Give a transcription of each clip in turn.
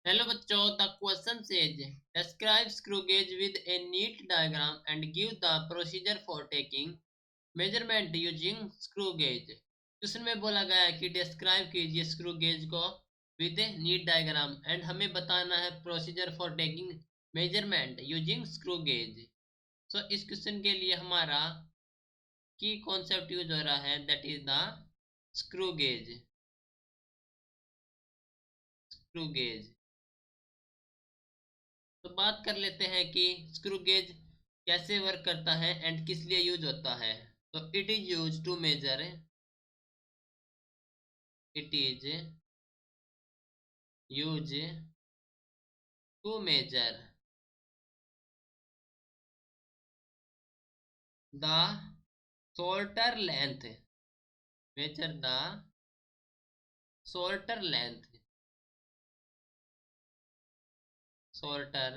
Hello bachcho, the question says describe screw gauge with a neat diagram and give the procedure for taking measurement using screw gauge. Question में बोला गया है कि describe कीजिए screw gauge को with neat diagram and हमें बताना है procedure for taking measurement using screw gauge. So इस क्वेश्चन के लिए हमारा की कॉन्सेप्ट यूज हो रहा है that is the screw gauge. Screw gauge तो बात कर लेते हैं कि स्क्रू गेज कैसे वर्क करता है एंड किस लिए यूज होता है। तो it is use to measure, it is use to measure the shoulder length, measure the shoulder length, shoulder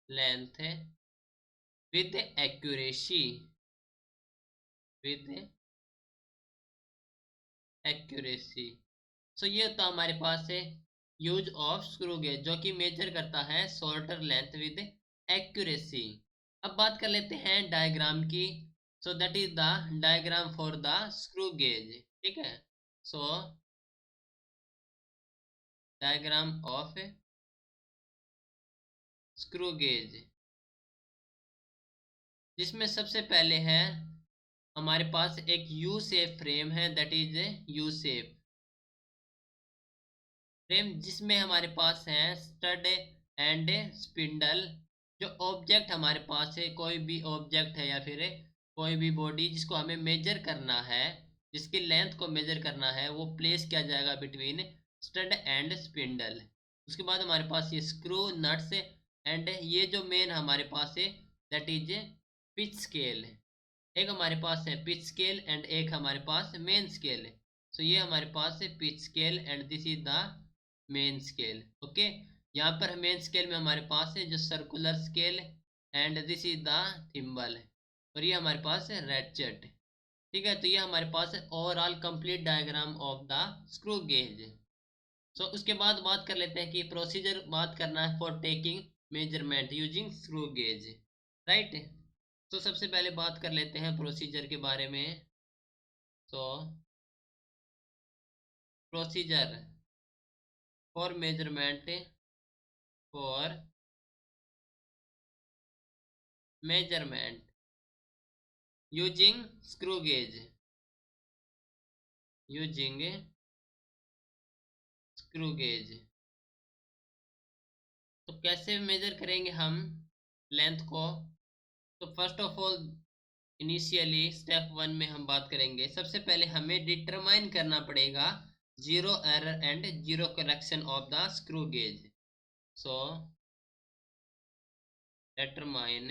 length with accuracy, with accuracy. So ये तो हमारे पास है यूज ऑफ स्क्रू गेज जो कि मेजर करता है शोल्डर लेंथ विद एक्यूरेसी। अब बात कर लेते हैं डायग्राम की। So that is the diagram for the screw gauge. ठीक है, सो डायग्राम ऑफ स्क्रू गेज जिसमें सबसे पहले है हमारे पास एक यू शेप फ्रेम है, that is U shape frame जिसमें हमारे पास है स्टड एंड स्पिंडल। जो ऑब्जेक्ट हमारे पास है, कोई भी ऑब्जेक्ट है या फिर कोई भी बॉडी जिसको हमें मेजर करना है, जिसकी लेंथ को मेजर करना है, वो प्लेस किया जाएगा बिटवीन स्टड एंड स्पिंडल। उसके बाद हमारे पास ये स्क्रू नट्स एंड ये जो मेन हमारे पास है दैट इज पिच स्केल। एक हमारे पास है पिच स्केल एंड एक हमारे पास मेन स्केल है। सो ये हमारे पास है pitch scale and this is the main scale. Okay, यहाँ पर मेन स्केल में हमारे पास है जो circular scale and this is the thimble और ये हमारे पास है रेडचेट। ठीक है, तो ये हमारे पास है overall complete diagram of the screw gauge. So उसके बाद बात कर लेते हैं कि प्रोसीजर बात करना है for taking measurement using screw gauge, right. तो सबसे पहले बात कर लेते हैं प्रोसीजर के बारे में। So procedure for measurement, for measurement using screw gauge, using screw gauge. तो कैसे मेजर करेंगे हम लेंथ को। तो first of all initially step one में हम बात करेंगे, सबसे पहले हमें डिटरमाइन करना पड़ेगा zero error and zero correction of the screw gauge. So determine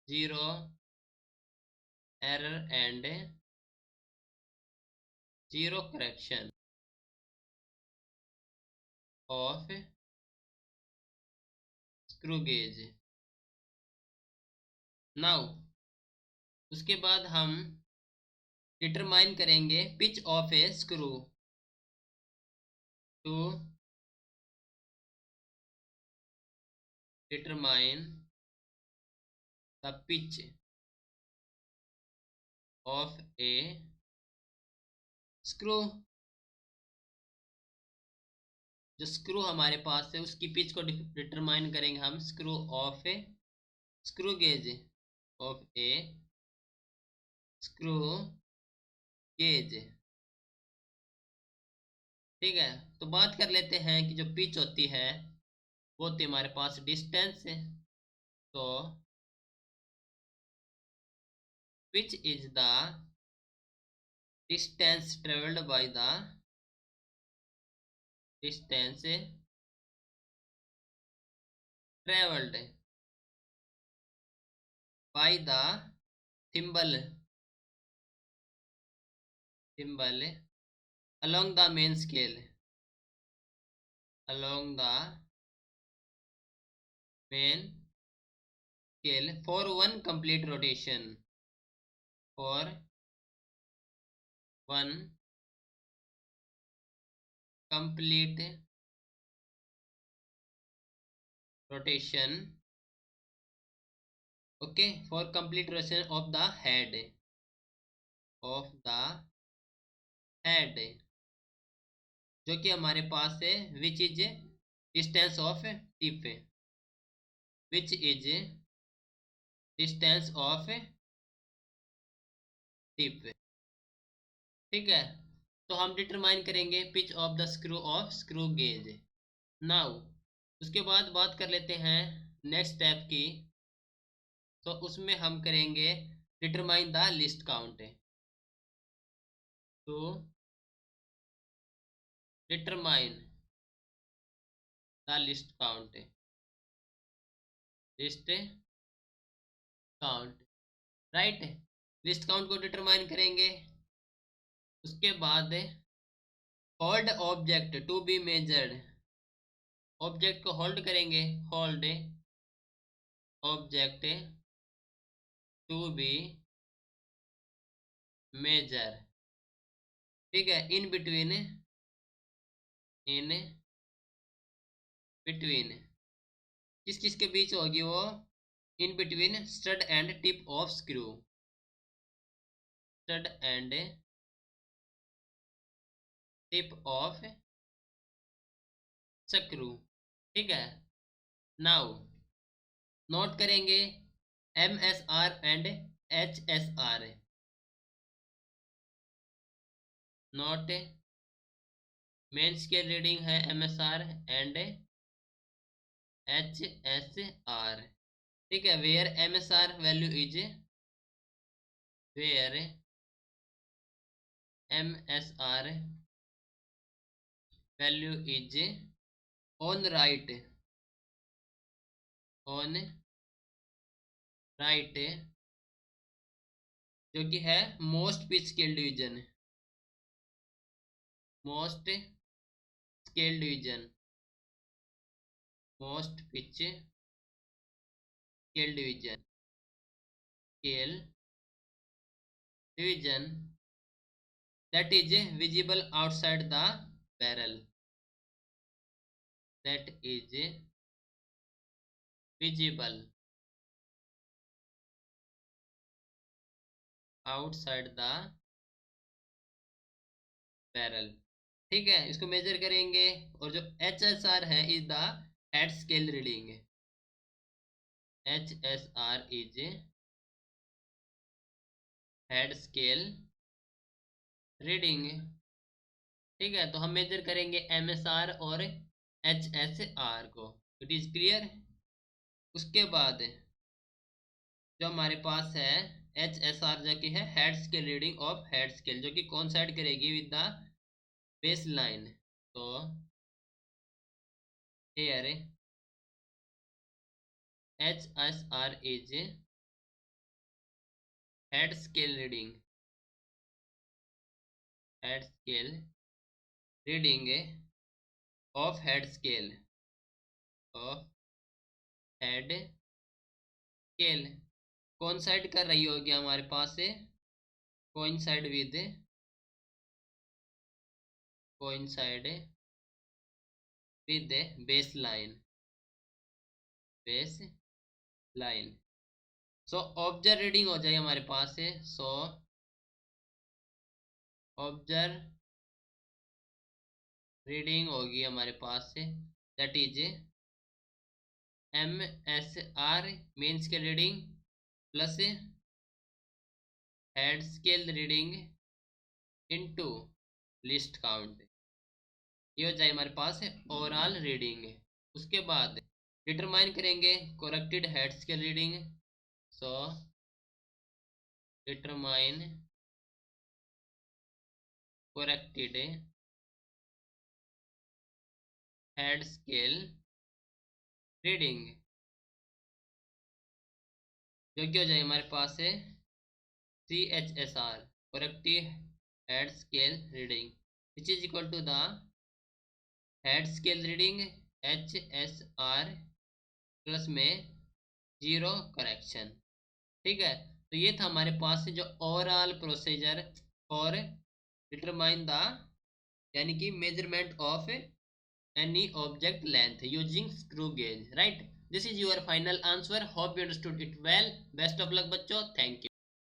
zero error and zero correction of screw gauge. Now उसके बाद हम डिटरमाइन करेंगे pitch of a screw to determine the pitch of a screw. जो screw हमारे पास है उसकी pitch को डिटरमाइन करेंगे हम screw of a screw gauge, of a screw gauge. ठीक है, तो बात कर लेते हैं कि जो पिच होती है वो होती है हमारे पास डिस्टेंस है। तो pitch is the distance travelled by the distance travelled by the thimble, thimble along the main scale, along the main scale for one complete rotation, for one complete rotation, okay, for complete rotation of the head, जो कि हमारे पास है which is distance of tip, which is distance of tip. ठीक है, तो हम determine करेंगे pitch of the screw of screw gauge. Now उसके बाद बात कर लेते हैं नेक्स्ट स्टेप की, तो उसमें हम करेंगे डिटरमाइन द लिस्ट काउंट। तो determine the least count, least count, right, least count को डिटरमाइन करेंगे। उसके बाद hold object to be measured, object को होल्ड करेंगे, hold object to be measure, ठीक है, इन बिटवीन किस किस के बीच होगी वो, in between stud and tip of screw, stud and tip of screw, ठीक है। नाउ नोट करेंगे MSR and HSR, note main scale reading है MSR एंड HSR, ठीक है, where MSR value is, where MSR value is on right, on right, जो कि है most pitch scale division, most scale division, most pitch scale division, scale division that is visible outside the barrel, that is visible outside the barrel, ठीक है, इसको major करेंगे। और जो HSR है is the head scale reading, HSR is head scale reading, ठीक है, तो हम मेजर करेंगे MSR और HSR को, इट इज क्लियर। उसके बाद जो हमारे पास है HSR, जो कि है head scale reading of head scale, जो कि कोइंसाइड करेगी विद द बेस लाइन, तो here HSR is head scale reading, head scale reading of head scale, of head scale coincide कर रही होगी हमारे पास से, coincide with, coincide with base line, base line. So observe reading हो जाए हमारे पास से, सो ऑब्जर्व रीडिंग होगी हमारे पास से, that is MSR main scale reading plus head scale reading into list count, ये हो जाए हमारे पास है ओवरऑल रीडिंग। उसके बाद डिटरमाइन करेंगे corrected head scale reading, so determine corrected head scale reading, जो कि हो जाए हमारे पास है CHSR, corrected head scale reading, which is equal to the head scale reading HSR plus में 0 करेक्शन, ठीक है। तो ये था हमारे पास जो ओवरऑल प्रोसीजर और डिटरमाइन द यानी कि measurement of any object length using screw gauge, right? This is your final answer. Hope you understood it well. Best of luck बच्चों. Thank you.